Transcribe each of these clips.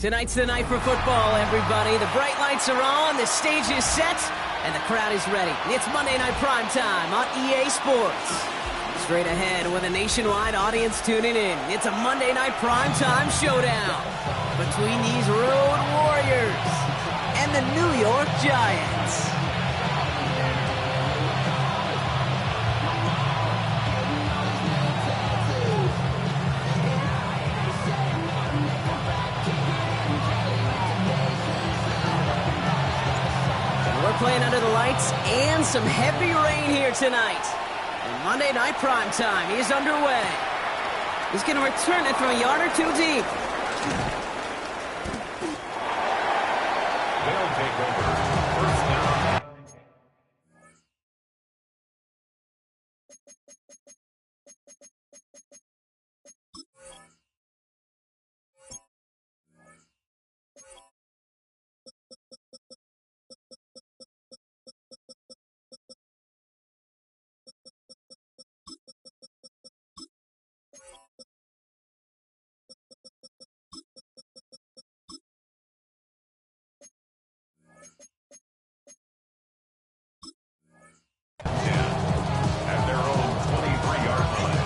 Tonight's the night for football, everybody. The bright lights are on, the stage is set, and the crowd is ready. It's Monday Night Primetime on EA Sports. Straight ahead with a nationwide audience tuning in, it's a Monday Night Primetime showdown between these Road Warriors and the New York Giants. Playing under the lights and some heavy rain here tonight. And Monday Night Primetime is underway. He's going to return it from a yard or two deep. They'll take over. First down. At their own 23-yard line.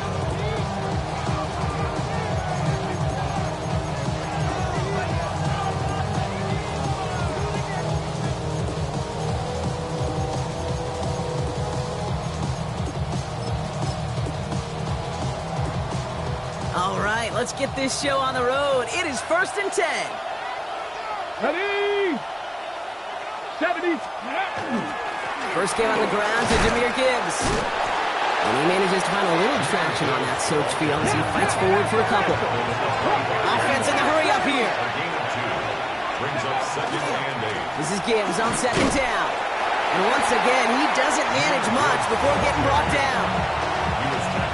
All right, let's get this show on the road. It is 1st and 10. Ready? 70. First game on the ground to Jahmyr Gibbs. And he manages to find a little traction on that search field as he fights forward for a couple. Offense in the hurry up here. Gain of 2. Brings up 2nd and 8. This is Gibbs on 2nd down. And once again, he doesn't manage much before getting brought down.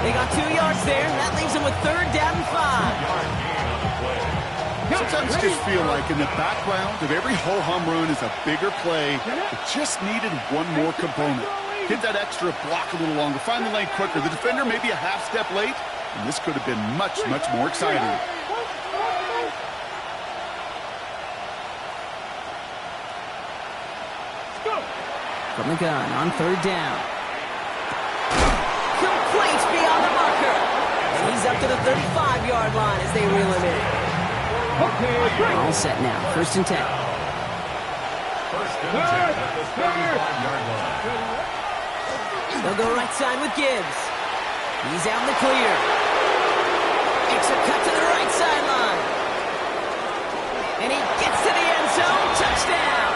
They got 2 yards there, and that leaves them with 3rd down and 5. Yard gain on the play. Sometimes I just feel like in the background of every ho-hum run is a bigger play. It just needed one more component. Get that extra block a little longer, find the lane quicker. The defender may be a half step late, and this could have been much, much more exciting. From the gun on 3rd down. Complete beyond the marker. And he's up to the 35-yard line as they reel him in. All set now. 1st and 10. First and 10 at the 35-yard line. They'll go right side with Gibbs. He's out in the clear. Makes a cut to the right sideline. And he gets to the end zone. Touchdown.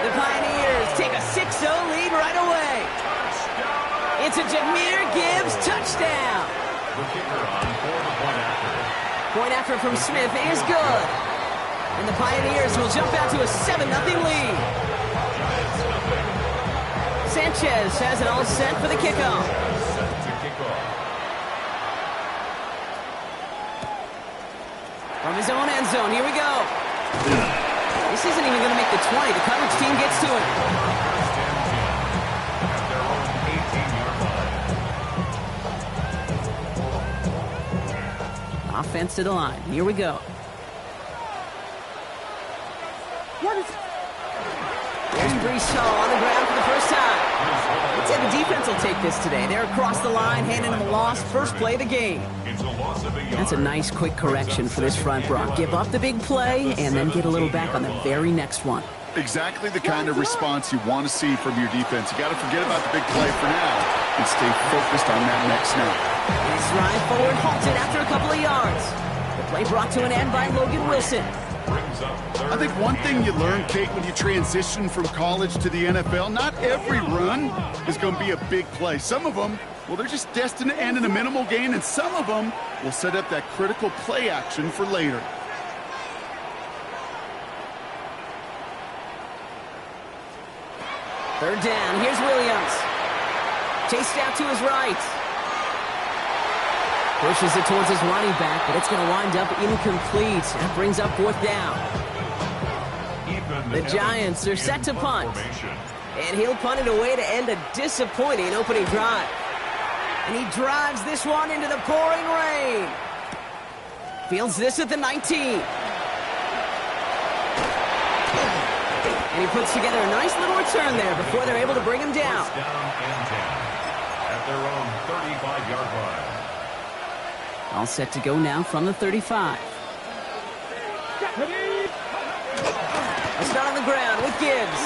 The Pioneers take a 6-0 lead right away. It's a Jahmyr Gibbs touchdown. The kicker on for the point after. Point after from Smith is good. And the Pioneers will jump out to a 7-0 lead. Giants nothing. Sanchez has it all set for the kickoff. Set to kick off. From his own end zone, here we go. This isn't even going to make the 20. The coverage team gets to it. First and 10 at their own 18-yard line. Offense to the line. Here we go. There's Brees Hall on the ground for the first time. I'd say the defense will take this today. They're across the line, handing them a loss. First play of the game. It's a loss of a yard. That's a nice quick correction for this front, Brock. Give up the big play and then get a little back on the very next one. Exactly the kind of response you want to see from your defense. You got to forget about the big play for now and stay focused on that next snap. This ride forward halted after a couple of yards. The play brought to an end by Logan Wilson. brings up third. I think one thing you learn, Kate, when you transition from college to the NFL, not every run is going to be a big play. Some of them, well, they're just destined to end in a minimal gain, and some of them will set up that critical play action for later. Third down. Here's Williams. Chased out to his right. Pushes it towards his running back, but it's going to wind up incomplete. That brings up fourth down. The Giants are set to punt. And he'll punt it away to end a disappointing opening drive. And he drives this one into the pouring rain. Fields this at the 19. And he puts together a nice little return there before they're able to bring him down. First down and 10 at their own 35-yard line. All set to go now from the 35. A start on the ground with Gibbs.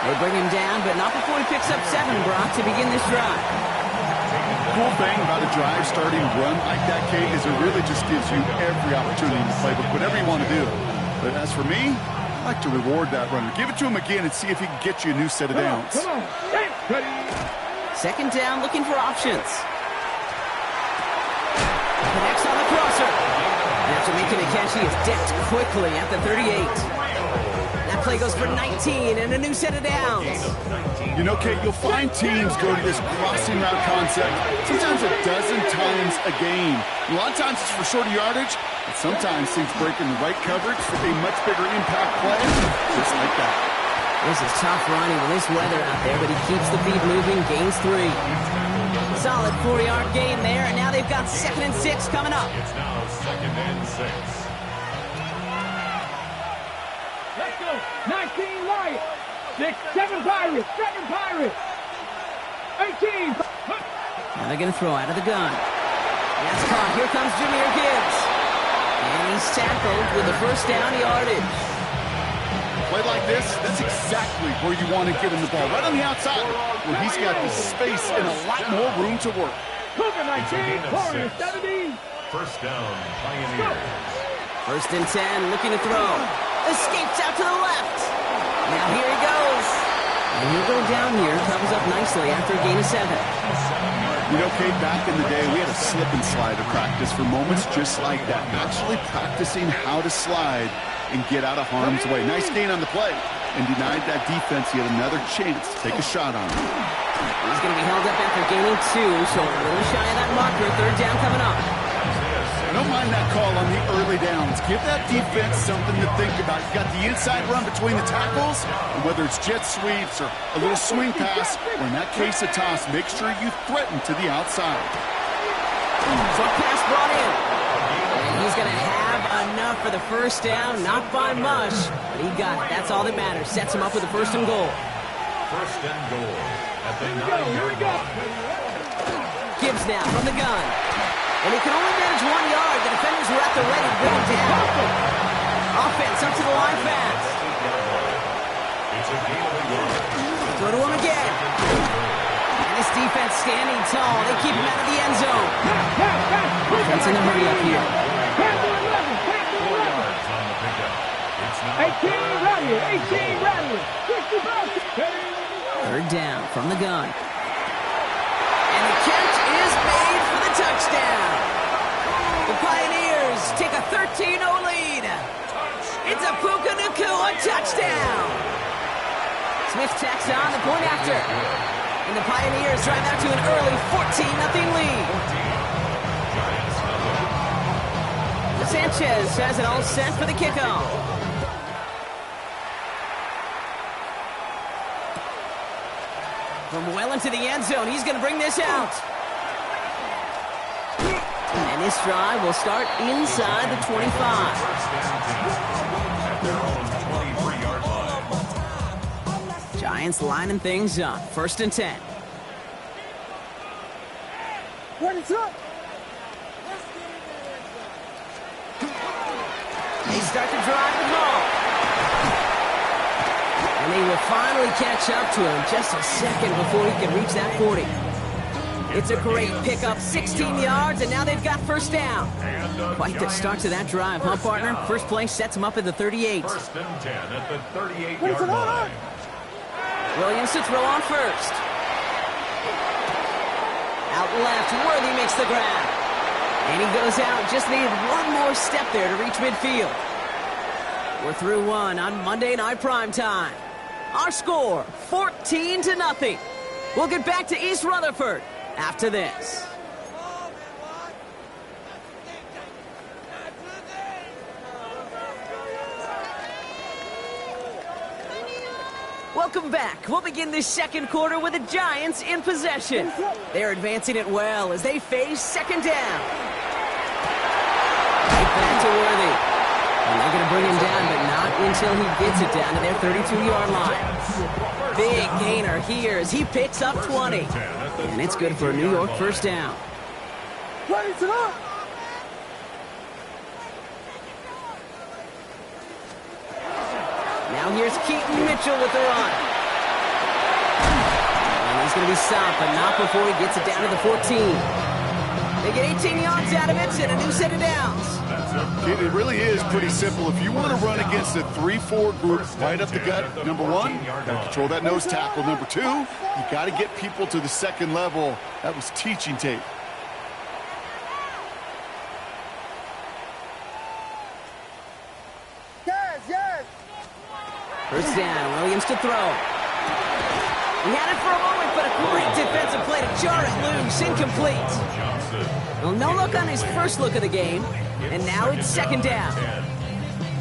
They bring him down, but not before he picks up 7, Brock, to begin this drive. Cool thing about a drive starting run like that, Kate, is it really just gives you every opportunity in the playbook, whatever you want to do. But as for me, I like to reward that runner. Give it to him again and see if he can get you a new set of downs. Second down, looking for options. Connects on the crosser. And after making a catch, he is decked quickly at the 38. That play goes for 19 and a new set of downs. You know, Kate, you'll find teams go to this crossing route concept sometimes a dozen times a game. A lot of times it's for shorter yardage, and sometimes teams break in the right coverage for a much bigger impact play, just like that. This is tough running with this weather out there, but he keeps the feet moving, gains 3. Solid 4-yard gain there, and now they've got 2nd and 6 coming up. It's now 2nd and 6. Let's go. 19 Lions. 6, 7 Pirates. 7 Pirates. 18. Now they're going to throw out of the gun. That's caught. Here comes Jahmyr Gibbs. And he's tackled with a first down yardage. Play like this, that's exactly where you want to get him the ball. Right on the outside, where he's got the space and a lot more room to work. Cougar 19. Corner 70. First down, Pioneers. First and 10, looking to throw. Escapes out to the left. Now here he goes. And he'll go down here, comes up nicely after a gain of 7. You know, Kate, back in the day, we had a slip and slide to practice for moments just like that. Actually practicing how to slide and get out of harm's way. Nice gain on the play, and denied that defense yet another chance to take a shot on him. He's going to be held up after gaining 2, so a little shy of that marker. Third down coming up. I don't mind that call on the early downs. Give that defense something to think about. You got the inside run between the tackles, and whether it's jet sweeps or a little swing pass, or in that case a toss, make sure you threaten to the outside. Front pass brought in. And he's going to have enough for the first down. Not by much, but he got it. That's all that matters. Sets him up with a first and goal. First and goal at the 9-yard line. Gibbs now from the gun. And he can only manage 1 yard. The defenders were at the ready to bring him down. Offense up to the line fast. It's a gain of a yard. Go to him again. And this defense standing tall. They keep him out of the end zone. Offense in a hurry up here. 4 yards on the pickup. It's now 18 ready. 18 ready. 65. Third down from the gun. And the catch is made for the touchdown. The Pioneers take a 13-0 lead. It's a Puka Nacua touchdown. Smith tacks on the point after. And the Pioneers drive out to an early 14-0 lead. Sanchez has it all set for the kickoff. From well into the end zone, he's going to bring this out. And this drive will start inside the 25. at their own 23-yard line. Giants lining things up. First and 10. What is up? They start to drive the ball. And they will finally catch up to him just a second before he can reach that 40. It's a great pickup, 16 yards, and now they've got first down. Quite the start to that drive, huh, partner? First play sets them up at the 38. First and 10 at the 38-yard line. Williams to throw on first. Out left, Worthy makes the grab. And he goes out, just needed one more step there to reach midfield. We're through one on Monday Night Primetime. Our score, 14-0. We'll get back to East Rutherford after this. Welcome back. We'll begin this second quarter with the Giants in possession. They're advancing it well as they face second down. Right back to Worthy. And they're going to bring him down, but not until he gets it down to their 32-yard line. Big gainer here as he picks up 20. And it's good for a New York first down. Now here's Keaton Mitchell with the run. And he's going to be stopped, but not before he gets it down to the 14. They get 18 yards out of it and a new set of downs. It really is pretty simple. If you want to run against a 3-4 group right up the gut, number one, got to control that nose tackle. Number two, you got to get people to the second level. That was teaching tape. First down, Williams to throw. He had it for a moment, but a great defensive play to jar it loose, incomplete. Well, no look on his first look of the game, and now it's second down.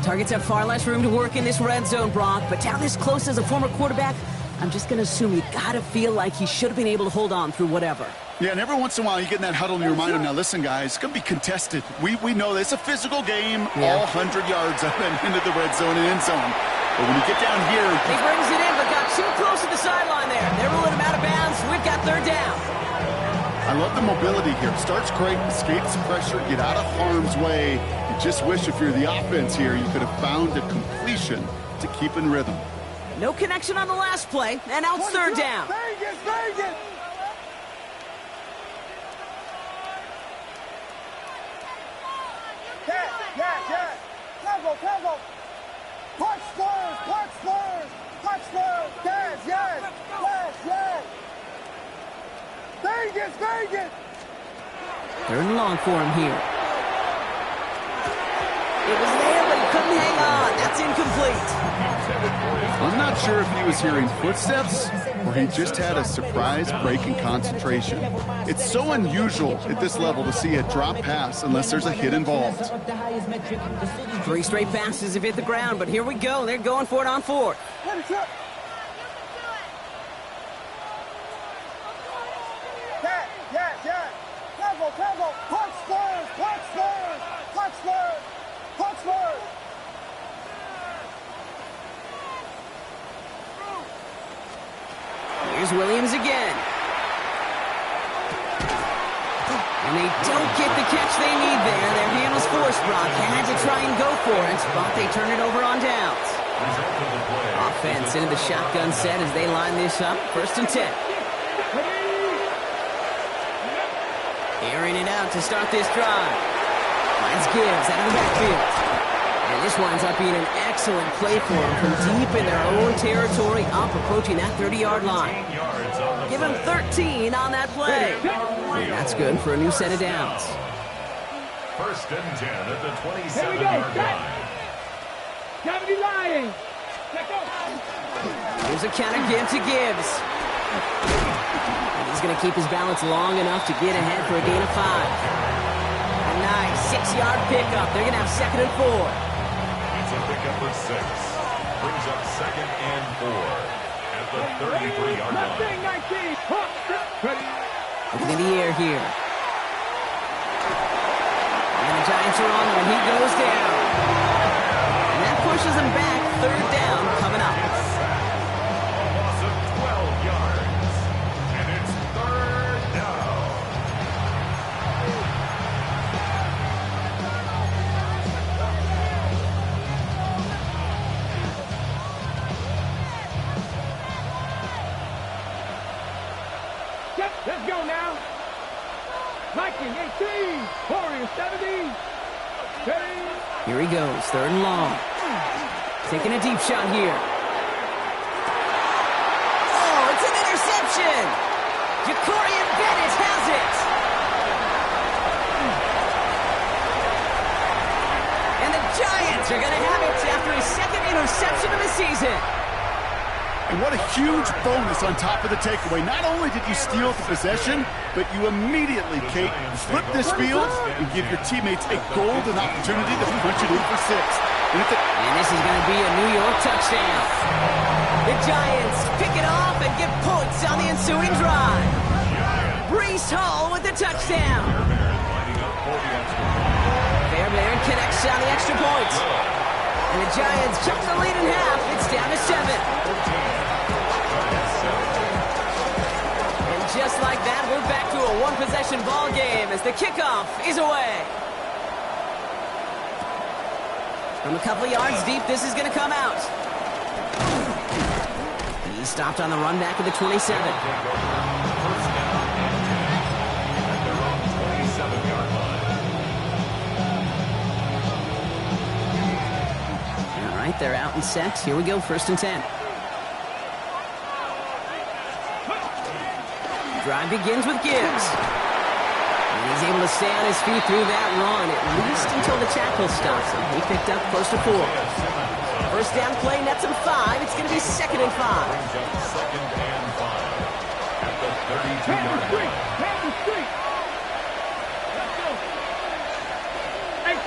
Targets have far less room to work in this red zone, Brock, but down this close as a former quarterback, I'm just going to assume you got to feel like he should have been able to hold on through whatever. Yeah, and every once in a while you get in that huddle and you remind them, now listen, guys, it's going to be contested. We know that it's a physical game, all 100 yards up and into the red zone and end zone. But when you get down here... He brings it in, but got too close to the sideline there. They're ruling him out of bounds. We've got third down. I love the mobility here. Starts great, escapes pressure, get out of harm's way. You just wish if you're the offense here, you could have found a completion to keep in rhythm. No connection on the last play, and now it's third down. Vegas! Yes! Tempo! Punch slurs! Yes! Vegas! Third and long for him here. It was there, but he couldn't hang on. That's incomplete. I'm not sure if he was hearing footsteps or he just had a surprise break in concentration. It's so unusual at this level to see a drop pass unless there's a hit involved. 3 straight passes have hit the ground, but here we go. They're going for it on fourth. Yes! Tempo! Punch slurs! Here's Williams again. And they don't get the catch they need there. Their hand was forced, Brock. Had to try and go for it, but they turn it over on downs. Offense into the shotgun set as they line this up. First and 10. Airing it out to start this drive. Finds Gibbs out of the backfield. And this winds up being an excellent play for them from deep in their own territory, up approaching that 30-yard line. Give him 13 on that play. And that's good for a new set of downs. First and 10 at the Here we 27-yard go. line. Cavity lying. Here's a counter give to Gibbs. And he's going to keep his balance long enough to get ahead for a gain of 5. A nice 6-yard pickup. They're going to have second and 4. It's a pickup of 6. Brings up second and 4 at the 33-yard line. Looking in the air here. And the Giants are on him, and he goes down. And that pushes him back. Third down coming up. A loss of 12 yards. And it's third down. Let's go now. Viking 18, Warriors 17. Here he goes, 3rd and long. Taking a deep shot here. Oh, it's an interception! Jacorian Bennett has it! And the Giants are going to have it after his 2nd interception of the season. And what a huge bonus on top of the takeaway. Not only did you steal the possession, but you immediately, Kate, flip this field and give your teammates a golden opportunity to punch it in for 6. And this is going to be a New York touchdown. The Giants pick it off and get points on the ensuing drive. Breece Hall with the touchdown. Fairbairn connects on the extra point. And the Giants cut the lead in half. It's down to 7. And just like that, we're back to a one-possession ball game as the kickoff is away. From a couple yards deep, this is going to come out. He stopped on the run back of the 27. First down at their own 27-yard line. All right, they're out and set. Here we go, 1st and 10. Drive begins with Gibbs. And he's able to stay on his feet through that run, at least until the tackle stops him. He picked up close to 4. First down play nets him 5. It's going to be 2nd and 5. Brings up 2nd and 5 at the 32-yard line. Have the street. Let's go.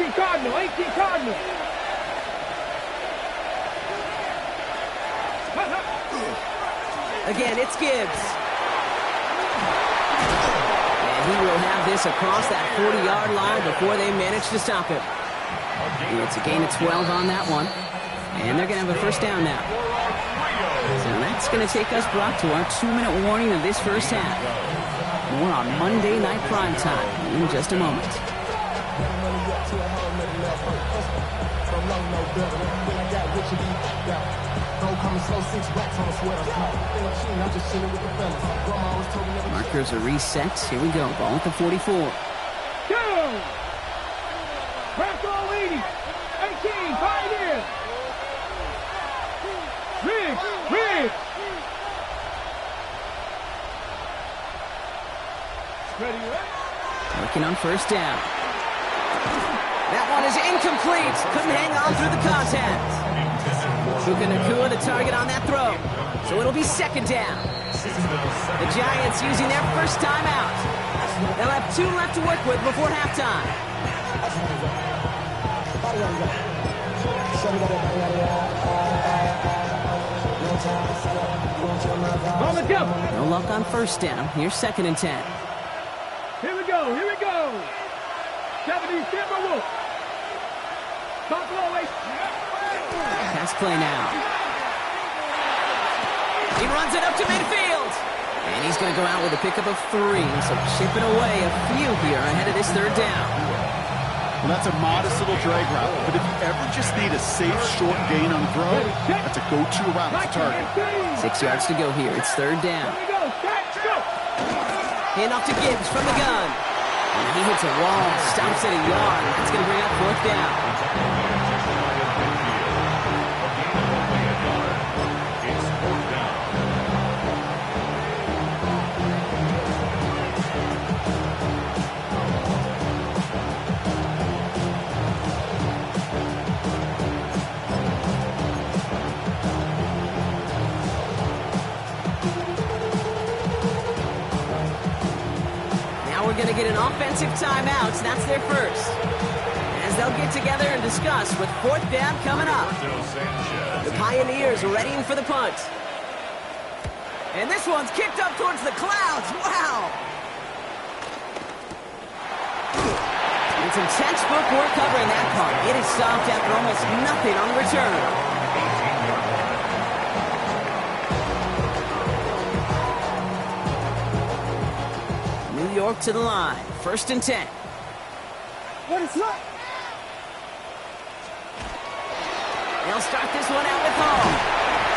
18 Cardinal, 18 Cardinal. Again, it's Gibbs. And he will have this across that 40-yard line before they manage to stop him. It's a gain of 12 on that one. And they're going to have a first down now. So that's going to take us, Brock, to our 2-minute warning of this first half. More on Monday Night Primetime in just a moment. Markers are reset. Here we go. Ball at the 44. Go! Press all 80. 18, Pioneer. Riggs. Ready, right? Working on first down. That one is incomplete. Couldn't hang on through the contact. Puka Nacua, the target on that throw. So it'll be 2nd down. The Giants using their first timeout. They'll have 2 left to work with before halftime. On the double. No luck on first down. Here's 2nd and 10. Here we go. 70 Timberwolves. Buffalo 8. Pass play now. He runs it up to midfield. And he's going to go out with a pickup of 3. So chipping away a few here ahead of this 3rd down. Well, that's a modest little drag route, but if you ever just need a safe, short gain on the throw, that's a go-to route to target. 6 yards to go here. It's 3rd down. Here we go. Go. Hand off to Gibbs from the gun. And he hits a wall, stops at a yard. It's going to bring up 4th down. It's 4th down. We're going to get an offensive timeout. That's their first. As they'll get together and discuss with 4th down coming up. The Pioneers readying for the punt. And this one's kicked up towards the clouds. Wow! And some textbook work covering that part. It is stopped after almost nothing on the return. New York to the line. 1st and 10. What is up? They'll start this one out with Hall.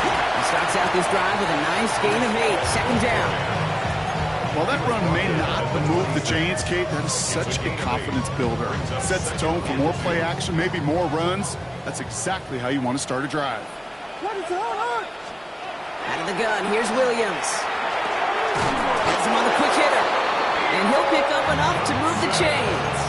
He starts out this drive with a nice gain of 8. 2nd down. While that run may not move the chains, Kate, that is such a confidence builder. Sets the tone for more play action, maybe more runs. That's exactly how you want to start a drive. Out of the gun, here's Williams. Gets him on the quick hitter. And he'll pick up enough to move the chains.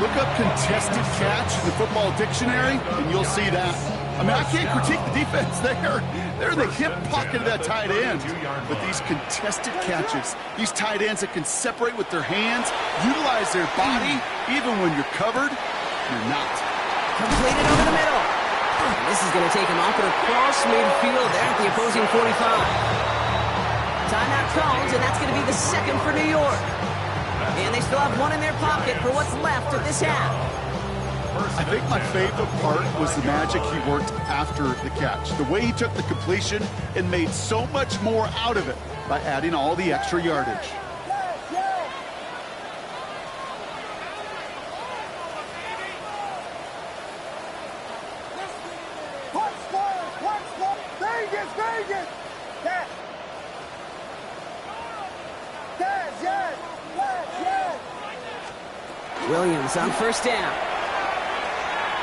Look up contested catch in the football dictionary, and you'll see that. I mean, I can't critique the defense there. They're in the hip pocket of that tight end. But these contested catches, these tight ends that can separate with their hands, utilize their body, even when you're covered, you're not. Completed over the middle. And this is going to take him off and across midfield there at the opposing 45. Timeout comes, and that's going to be the second for New York. And they still have one in their pocket for what's left of this half. I think my favorite part was the magic he worked after the catch. The way he took the completion and made so much more out of it by adding all the extra yardage. Williams on first down.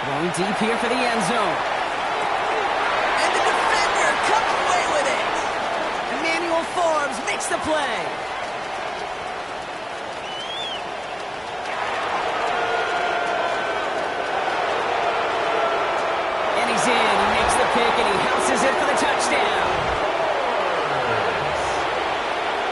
Going deep here for the end zone. And the defender comes away with it. Emmanuel Forbes makes the play. And he's in. He makes the pick and he houses it for the touchdown.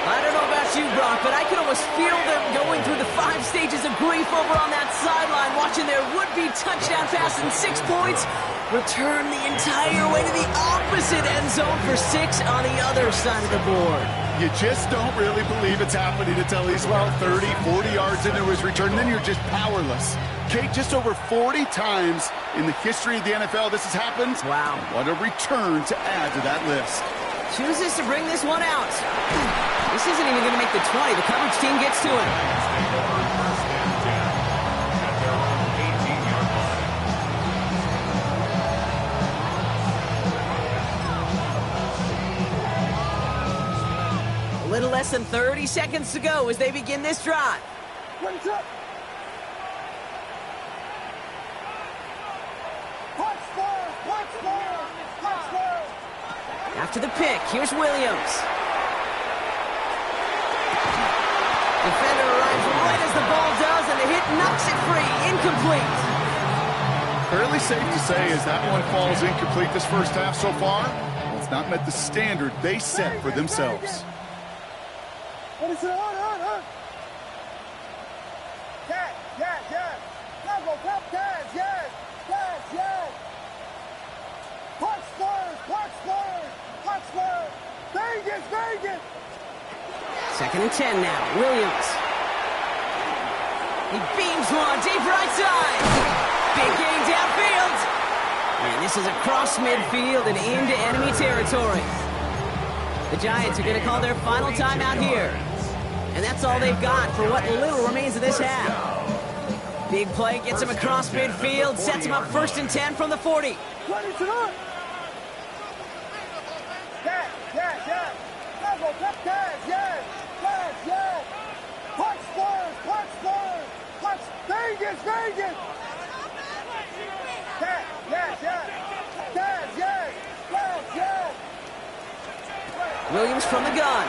I don't know about you, Brock, but I can almost feel them going through the 5 stages of grief over on that sideline, watching their would-be touchdown pass in 6 points return the entire way to the opposite end zone for 6 on the other side of the board. You just don't really believe it's happening until he's about 30, 40 yards into his return, and then you're just powerless. Kate, just over 40 times in the history of the NFL this has happened. Wow. What a return to add to that list. Chooses to bring this one out. This isn't even going to make the 20. The coverage team gets to him. A little less than 30 seconds to go as they begin this drive. After the pick, here's Williams. Defender arrives right as the ball does, and the hit knocks it free. Incomplete. Fairly safe to say as that one falls incomplete this first half so far, it's not met the standard they set for themselves. Second and 10 now. Williams. He beams one deep right side. Big gain downfield. And this is across midfield and into enemy territory. The Giants are going to call their final timeout here. And that's all they've got for what little remains of this half. Big play gets him across midfield, sets him up first and 10 from the 40. Williams from the gun.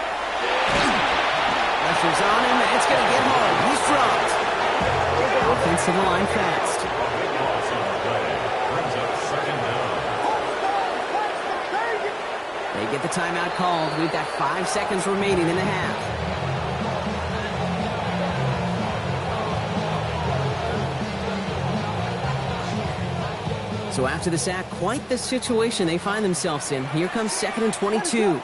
Pressure's on him, and it's going to get home. He's dropped. Offense to the line fast. They get the timeout called. We've got 5 seconds remaining in the half. So after the sack, quite the situation they find themselves in. Here comes second and 22.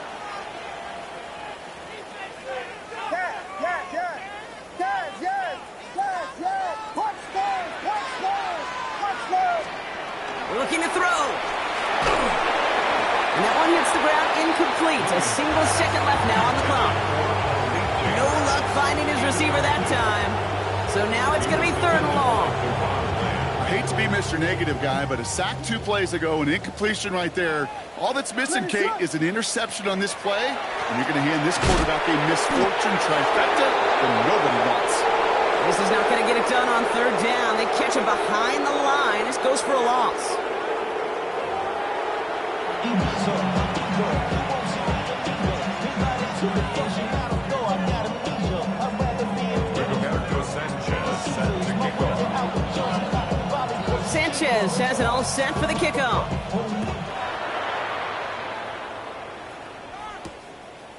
Looking to throw. And that one hits the ground incomplete. A single second left now on the clock. No luck finding his receiver that time. So now it's going to be third and long. Hate to be Mr. Negative guy, but a sack 2 plays ago, an incompletion right there. All that's missing, Kate, is an interception on this play, and you're going to hand this quarterback a misfortune trifecta that nobody wants. This is not going to get it done on 3rd down. They catch him behind the line. This goes for a loss. Sanchez has it all set for the kickoff.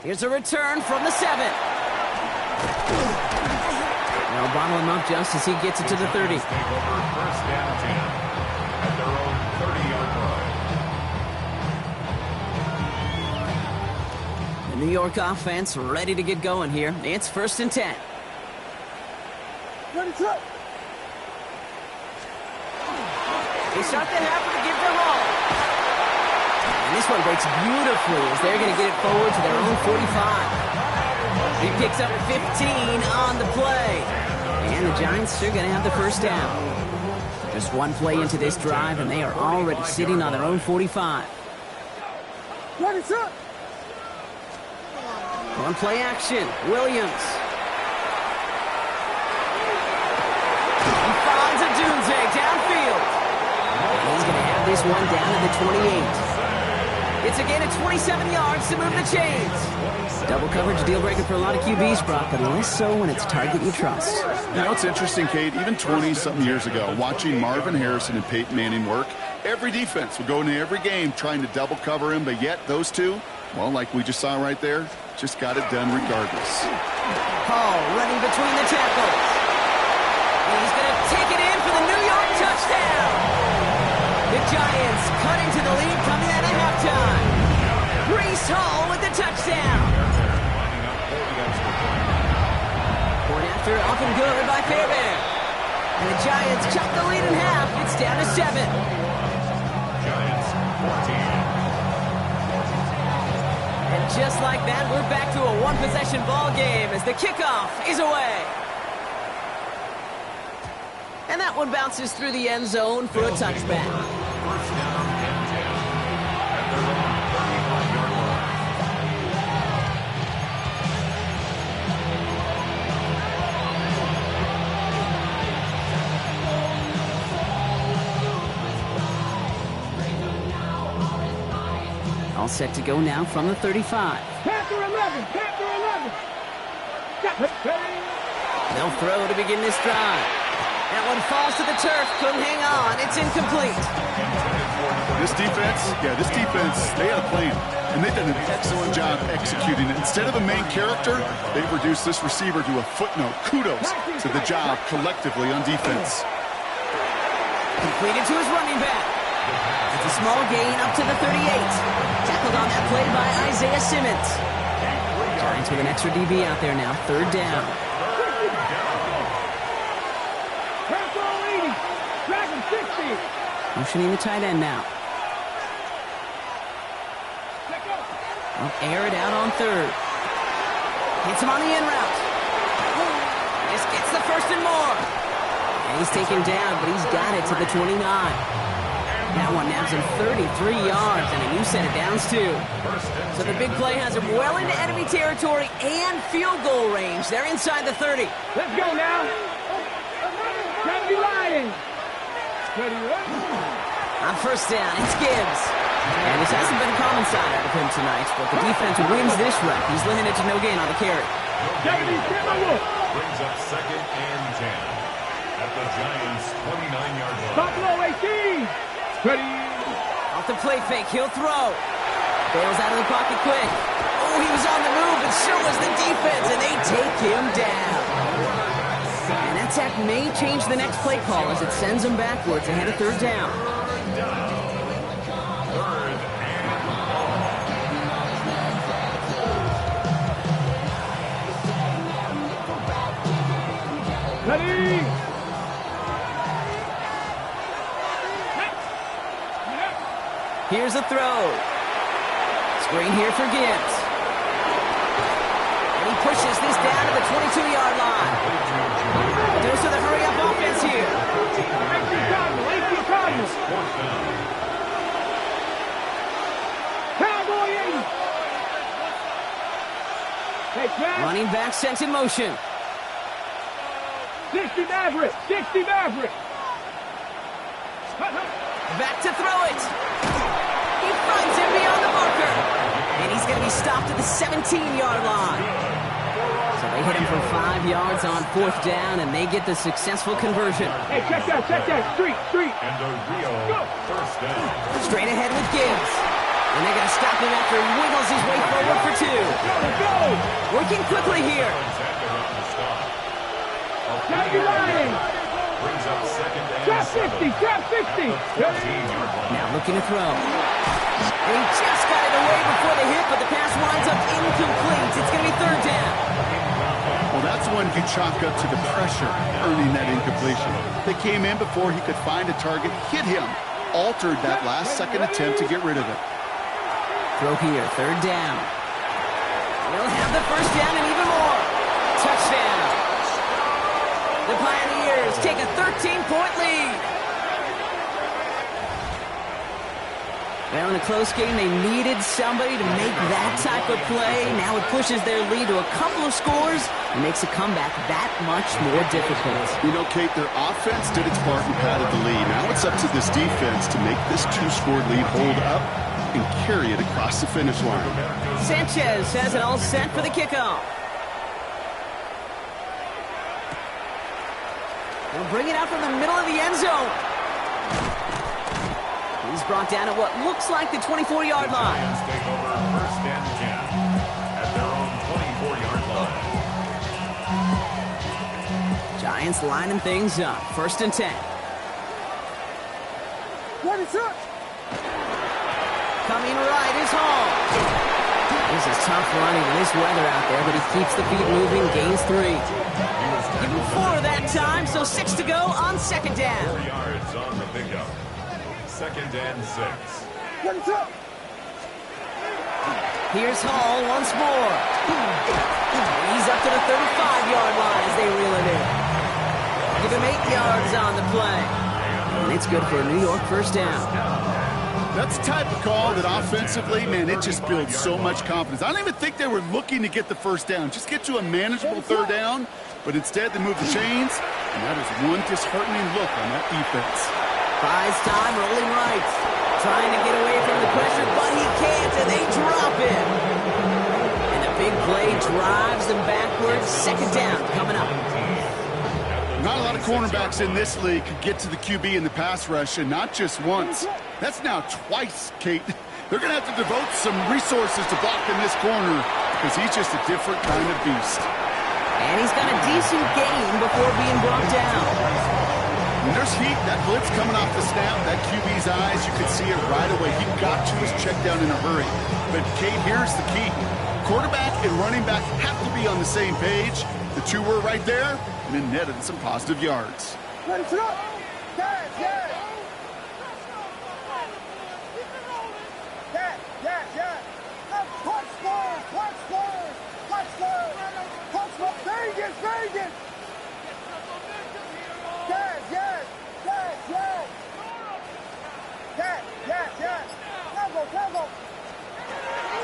Here's a return from the 7. They'll bottle him up just as he gets it to the 30. First down 10 at their own 30-yard line. The New York offense ready to get going here. It's 1st and 10. They start the half with a give them all. And this one breaks beautifully as they're going to get it forward to their own 45. He picks up 15 on the play. And the Giants are going to have the 1st down. Just one play into this drive, and they are already sitting on their own 45. On play action, Williams. He finds a Dunze downfield. And he's going to have this one down at the 28. It's a gain of 27 yards to move the chains. Double coverage deal breaker for a lot of QBs, Brock, but less so when it's a target you trust. You know, it's interesting, Kate, even 20-something years ago, watching Marvin Harrison and Peyton Manning work, every defense would go into every game trying to double cover him, but yet those two, well, like we just saw right there, just got it done regardless. Hall running between the tackles. And he's going to take it in for the New York touchdown. The Giants cut into the lead coming out of halftime. Breece Hall with the touchdown. Point after up and good by Fairbairn. And the Giants cut the lead in half. It's down to 7. Giants 14. And just like that, we're back to a one-possession ball game as the kickoff is away. And that one bounces through the end zone for a touchback. First down and 10 at their own 35-yard line. All set to go now from the 35. Panther 11, Panther 11. They'll throw to begin this drive. That one falls to the turf, couldn't hang on. It's incomplete. This defense, they had a plan, and they've done an excellent job executing it. Instead of a main character, they've reduced this receiver to a footnote. Kudos to the job collectively on defense. Completed to his running back. It's a small gain up to the 38. Tackled on that play by Isaiah Simmons. Giants with an extra DB out there now. 3rd down. Motioning the tight end now. They'll air it out on 3rd. Hits him on the in route. This gets the 1st and more. And he's taken down, but he's got it to the 29. That one nabs him 33 yards and a new set of downs, too. So the big play has him well into enemy territory and field goal range. They're inside the 30. Let's go now. Gotta be lying. On 1st down, it's Gibbs. And this hasn't been a common side out of him tonight, but the defense wins this rep. He's limited to no gain on the carry. Brings up 2nd and 10 at the Giants' 29-yard line. Buffalo 18. Ready. Off the play fake, he'll throw. Bails out of the pocket quick. Oh, he was on the move, and so was the defense, and they take him down. And that sack may change the next play call as it sends him backwards ahead of 3rd down. Ready. Here's a throw. Screen here for Gibbs. And he pushes this down to the 22-yard line. Dose of the hurry-up offense here. fourth down. Cowboy 80. Hey, Jack. Running back sent in motion. 60 Maverick. 60 Maverick. Back to throw it. He finds him beyond the marker. And he's going to be stopped at the 17-yard line. So they hit him for 5 yards on fourth down, and they get the successful conversion. Hey, check that. Street. And a real first down. Straight ahead with Gibbs. And they're going to stop him after he wiggles his way forward for 2. Go. Working quickly here. Now you're lying. Brings up second and Trap 7. 50. Trap 50. 14-yard line. Now looking to throw. And he just got it away before the hit, but the pass winds up incomplete. It's going to be third down. Well, that's one you chalk up to the pressure, earning that incompletion. They came in before he could find a target, hit him, altered that last-second attempt to get rid of it. Throw here, third down. He'll have the first down and even more. Touchdown. The Pioneers take a 13-point lead. Well, in a close game, they needed somebody to make that type of play. Now it pushes their lead to a couple of scores and makes a comeback that much more difficult. You know, Kate, their offense did its part and padded the lead. Now it's up to this defense to make this 2-score lead hold up and carry it across the finish line. Sanchez has it all set for the kickoff. They'll bring it out from the middle of the end zone. He's brought down at what looks like the 24-yard line. Giants take over first and 10 at their own 24-yard line. Giants lining things up. First and 10. What is up? Coming right is Hall. This is tough running in this weather out there, but he keeps the feet moving, gains 3. Give him 4 that time, so 6 to go on second down. 4 yards on the pickup. Second and 6. What is up? Here's Hall once more. He's up to the 35-yard line as they reel it in. Give him 8 yards on the play. And it's good for a New York first down. That's the type of call that offensively, man, it just builds so much confidence. I don't even think they were looking to get the first down. Just get to a manageable third down, but instead they move the chains, and that is one disheartening look on that defense. Buys time, rolling right. Trying to get away from the pressure, but he can't, and they drop him. And a big play drives them backwards. Second down coming up. Not a lot of cornerbacks in this league could get to the QB in the pass rush, and not just once. That's now twice, Kate. They're going to have to devote some resources to blocking this corner because he's just a different kind of beast. And he's got a decent gain before being brought down. When there's heat, that blitz coming off the snap, that QB's eyes, you can see it right away. He got to his check down in a hurry. But, Kate, here's the key. Quarterback and running back have to be on the same page. The two were right there, and then netted some positive yards. What is up? Yeah. Vegas. Yes. Tempo.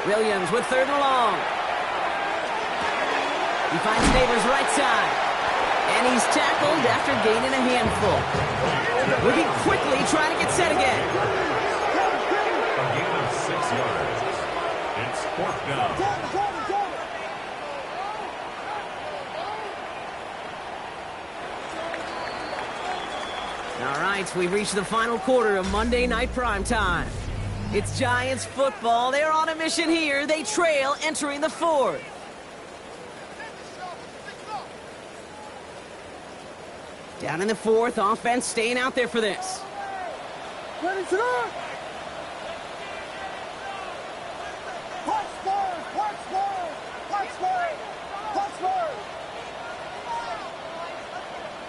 Williams with third and long. He finds Neighbors right side. And he's tackled after gaining a handful. Looking quickly, trying to get set again. A gain of 6 yards. It's fourth down. All right, we've reached the final quarter of Monday Night Primetime. It's Giants football. They're on a mission here. They trail entering the fourth. Down in the fourth, offense staying out there for this. Ready to go!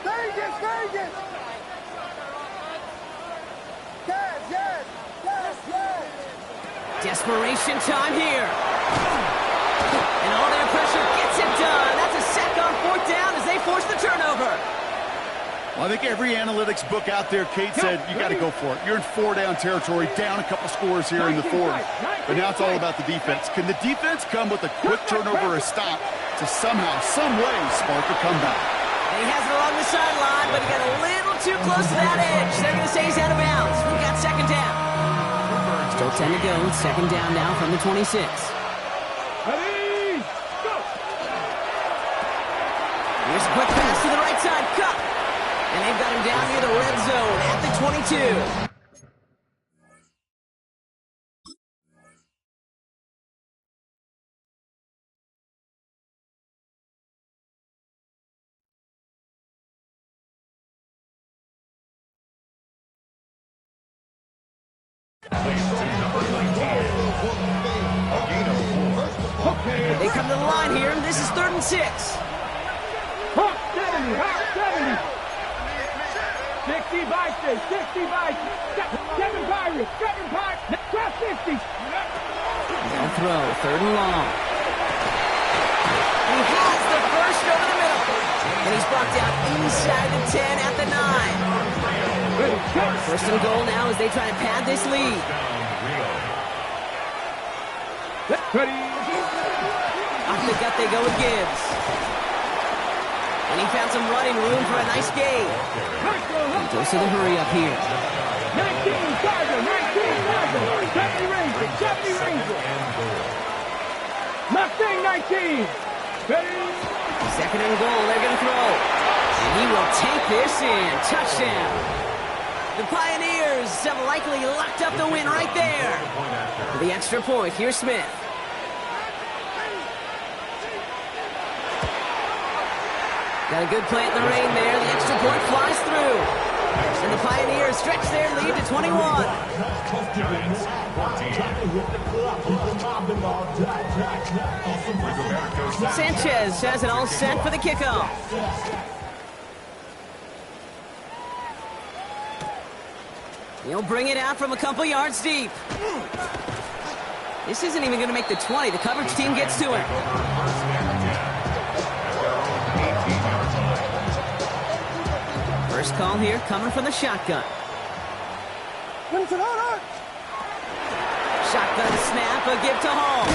Vegas! Yes! Desperation time here. And all their pressure gets it done. That's a sack on fourth down as they force the turnover. Well, I think every analytics book out there, Kate said, you got to go for it. You're in 4-down territory, down a couple scores here in the fourth. But now it's all about the defense. Can the defense come with a quick turnover or a stop to somehow, some way, spark a comeback? And he has it along the sideline, but he got a little too close to that edge. They're going to say he's out of bounds. We've got second down. Still 10 to go. Second down now from the 26. Ready, go! Here's a quick pass to the right side. Cup. And they've got him down near the red zone at the 22. They come to the line here, and this is 3rd and 6. Hawk 70, Hawk 70. 60 Vikings, 60 Vikings. 7 Pirates, 7 Pirates. Cross 60. They'll throw, 3rd and long. He has the first over the middle. And he's brought down inside the 10 at the 9. First and goal now as they try to pad this lead. Ready. Off the gut they go with Gibbs. And he found some running room for a nice gain. He goes to the hurry up here. 19 Tiger, 19 Tiger. 70 Ranger, 70 Ranger. Mustang 19. Ready. Second and goal, they're going to throw. And he will take this in. Touchdown. The Pioneers have likely locked up the win right there. For the extra point, here's Smith. Got a good play in the rain there. The extra point flies through. And the Pioneers stretch their lead to 21. Sanchez has it all set for the kickoff. He'll bring it out from a couple yards deep. This isn't even going to make the 20. The coverage team gets to him. First call here coming from the shotgun. Shotgun snap, a give to Hall.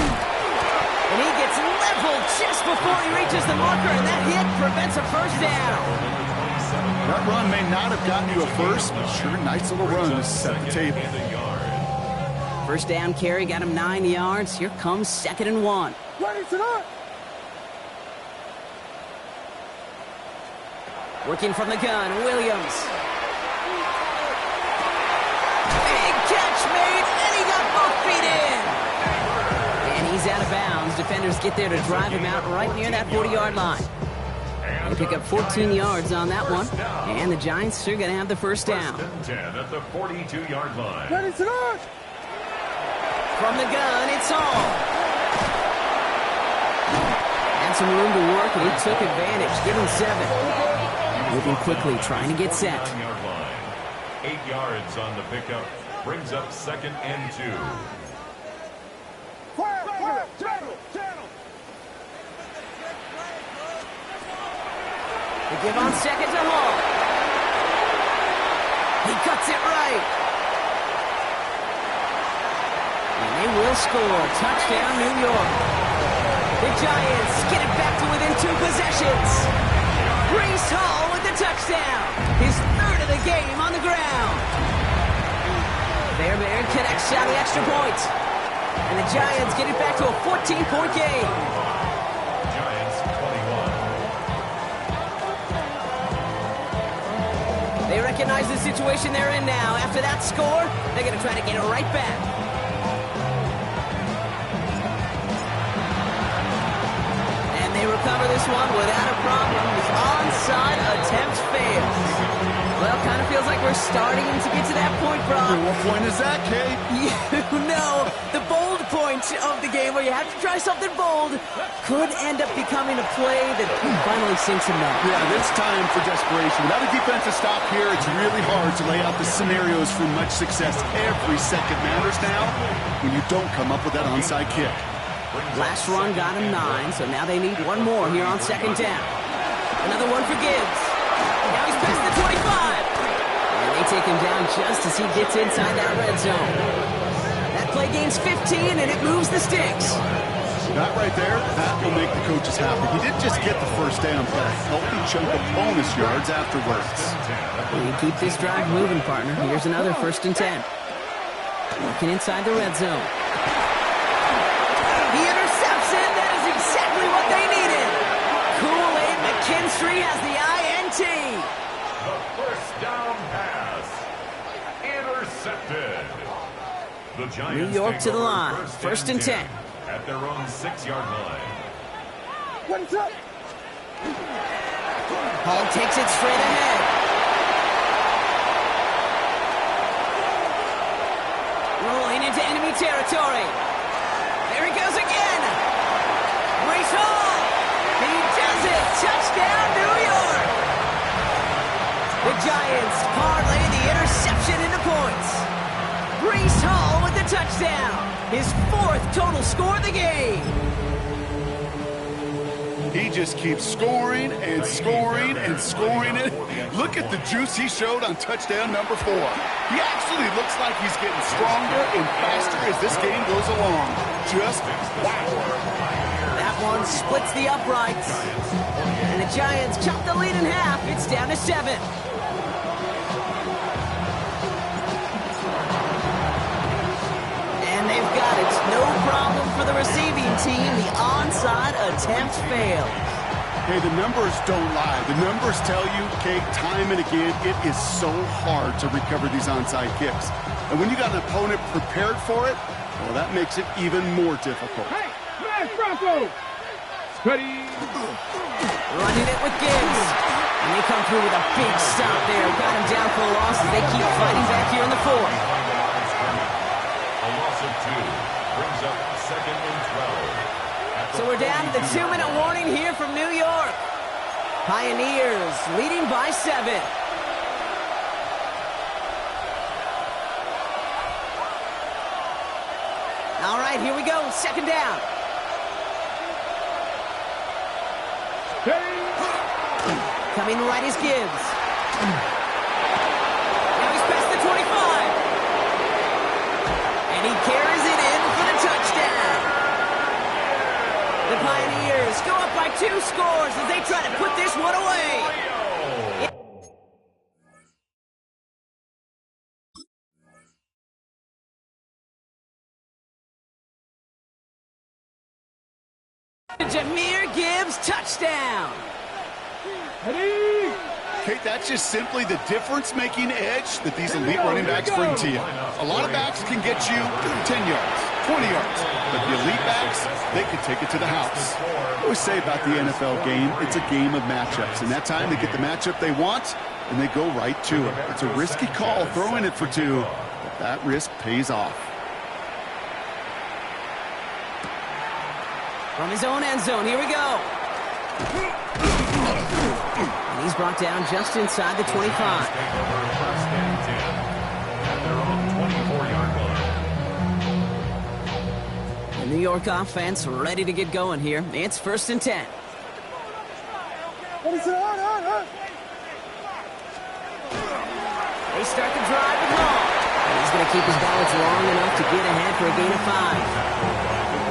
And he gets leveled just before he reaches the marker, and that hit prevents a first down. That run may not have gotten you a first, but sure, nice little run to set the table. First down carry got him 9 yards. Here comes 2nd and 1. Working from the gun, Williams. Big catch made, and he got both feet in. And he's out of bounds. Defenders get there to drive him out right near that 40-yard line. They pick up 14 yards on that one, and the Giants are going to have the first down. 10 at the 42-yard line. From the gun, it's all. Had some room to work, and he took advantage. Give him 7. Moving quickly, trying to get set. 9-yard line. 8 yards on the pickup. Brings up 2nd and 2. They give on 2nd to Hall. He cuts it right. And they will score. Touchdown, New York. The Giants get it back to within 2 possessions. Breece Hall with the touchdown. His 3rd of the game on the ground. Bear connects out the extra point. And the Giants get it back to a 14-point game. Giants 21. They recognize the situation they're in now. After that score, they're going to try to get it right back. And they recover this one without a problem. The onside attempt fails. Well, kind of feels like we're starting to get to that point, Brock. What point is that, Kate? You know, the bold point of the game where you have to try something bold could end up becoming a play that finally sinks him down. Yeah, it's time for desperation. Without a defensive stop here, it's really hard to lay out the scenarios for much success. Every second matters now when you don't come up with that onside kick. Last run got him 9, so now they need one more here on 2nd down. Another one for Gibbs. Now he's he's past the 25. And they take him down just as he gets inside that red zone. That play gains 15, and it moves the sticks. That right there, that will make the coaches happy. He didn't just get the first down, but a healthy chunk of bonus yards afterwards. You keep this drive moving, partner. Here's another 1st and 10. Working inside the red zone. The interception, that is exactly what they needed. Kool-Aid McKinstry has the INT. The first down pass. Intercepted. The Giants New York to the line. 1st and 10. At their own 6-yard line. What's up? Hall takes it straight ahead. Rolling into enemy territory. There he goes again. Brees Hall. He does it. Touchdown, New York. The Giants parlay the interception into points. Brees Hall with the touchdown. His 4th total score of the game. He just keeps scoring and scoring and scoring it. Look at the juice he showed on touchdown number 4. He actually looks like he's getting stronger and faster as this game goes along. Just wow. That one splits the uprights. And the Giants chop the lead in half. It's down to 7. And they've got it. No problem for the receiving team. The onside attempt failed. Hey, the numbers don't lie. The numbers tell you, Kate, time and again, it is so hard to recover these onside kicks. And when you got an opponent prepared for it, well, that makes it even more difficult. Hey, smash Bronco! Ready? Running it with Gibbs. And they come through with a big stop there. Got him down for a loss as they keep fighting back here in the 4th. A loss of 2 brings up 2nd and 12. So we're down to the 2-minute warning here from New York. Pioneers leading by 7. All right, here we go. 2nd down. Coming right is Gibbs. Now he's past the 25. And he carries it in for the touchdown. The Pioneers go up by 2 scores as they try to put this one away. Jahmyr Gibbs, touchdown. Kate, that's just simply the difference-making edge that these elite running backs bring to you. A lot of backs can get you 10 yards, 20 yards, but the elite backs, they can take it to the house. I always say about the NFL game, it's a game of matchups, and that time they get the matchup they want, and they go right to it. It's a risky call throwing it for 2, but that risk pays off. From his own end zone, here we go. And he's brought down just inside the 25. The New York offense ready to get going here. It's 1st and 10. They start the drive with Hall. He's going to keep his balance long enough to get ahead for a gain of 5.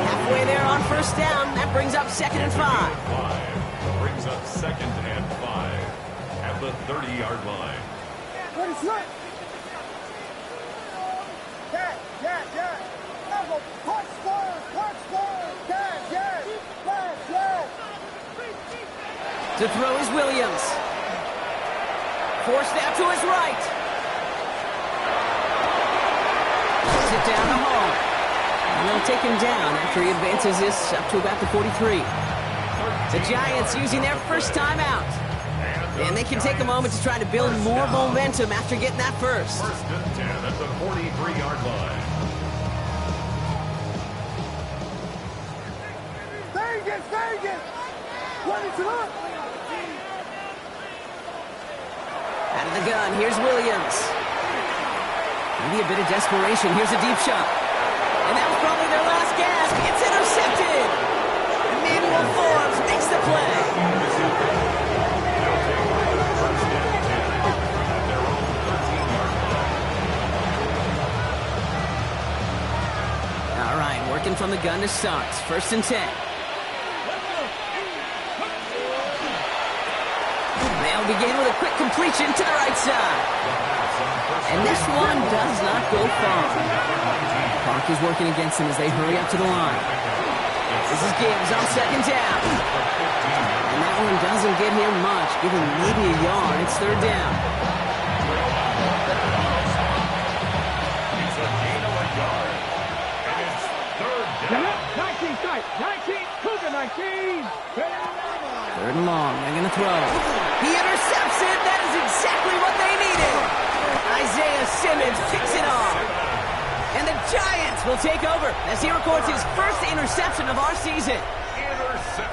Halfway there on 1st down. That brings up 2nd and 5. Brings up 2nd and 5 at the 30-yard line. To throw is Williams. Forced out to his right. Puts it down to Hall. And they'll take him down after he advances this up to about the 43. The Giants using their first timeout. And they can take a moment to try to build more momentum after getting that first. 1st and 10 at the 43-yard line. Vegas! What is it up? Out of the gun, here's Williams. Maybe a bit of desperation. Here's a deep shot. And that was probably their last gasp. It's intercepted. Emmanuel Forbes makes the play. from the gun to start. 1st and 10. They'll begin with a quick completion to the right side. And this one does not go far. Clock is working against them as they hurry up to the line. This is Gibbs on 2nd down. And that one doesn't get him much. Give him maybe a yard. It's 3rd down. It's a gain of a yard. And it's 3rd down. 19 tight. 19. Cougar 19. 3rd and long. They're going to throw. He intercepts it. That is exactly what they needed. Isaiah Simmons picks it off. And the Giants will take over as he records his first interception of our season.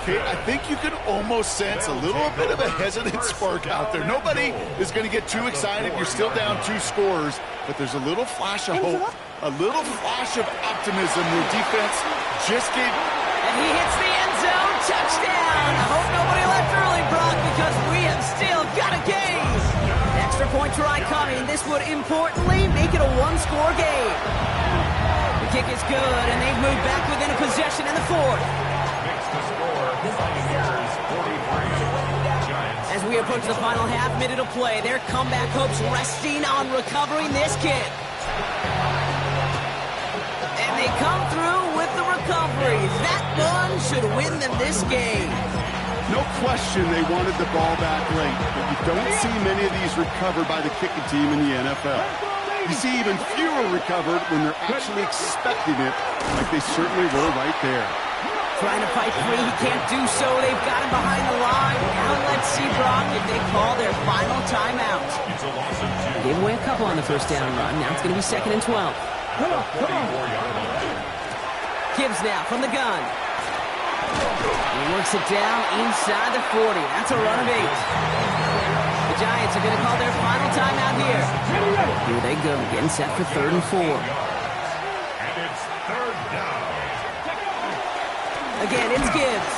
Okay, I think you can almost sense a little bit of a hesitant spark out there. Nobody is going to get too excited. You're still down 2 scores, but there's a little flash of hope, a little flash of optimism. Your defense just gave... And he hits the end zone. Touchdown. I hope nobody left early, Brock, because we have still got a game. Extra point try coming. This would importantly make it a 1-score game. The kick is good, and they've moved back within a possession in the 4th. Makes the score Buccaneers 43. Giants. As we approach the final half minute of play, their comeback hopes resting on recovering this kick. And they come through with the recovery. That one should win them this game. No question they wanted the ball back late, but you don't see many of these recovered by the kicking team in the NFL. You see even fewer recovered when they're actually expecting it, like they certainly were right there. Trying to fight free, he can't do so. They've got him behind the line. Now let's see, Brock, if they call their final timeout. It's a loss of 2. Gave away a couple on the 1st down run. Now it's going to be 2nd and 12. Come on. 44-yard line. Gibbs now from the gun. He works it down inside the 40. That's a run of 8. The Giants are going to call their final timeout here. Here they go, getting set for 3rd and 4. And it's 3rd down. Again, it's Gibbs.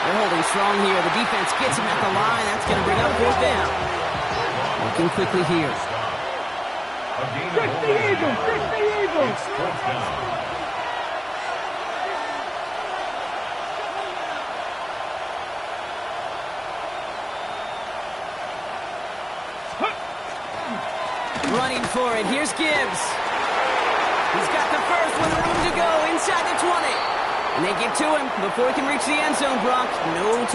They're holding strong here. The defense gets him at the line. That's going to bring up 4th down. Working quickly here. A gain of 60 Eagles. 60 Eagles. It's 4th down. Running for it. Here's Gibbs. He's got the first with room to go inside the 20. And they get to him before he can reach the end zone, Brock. No time.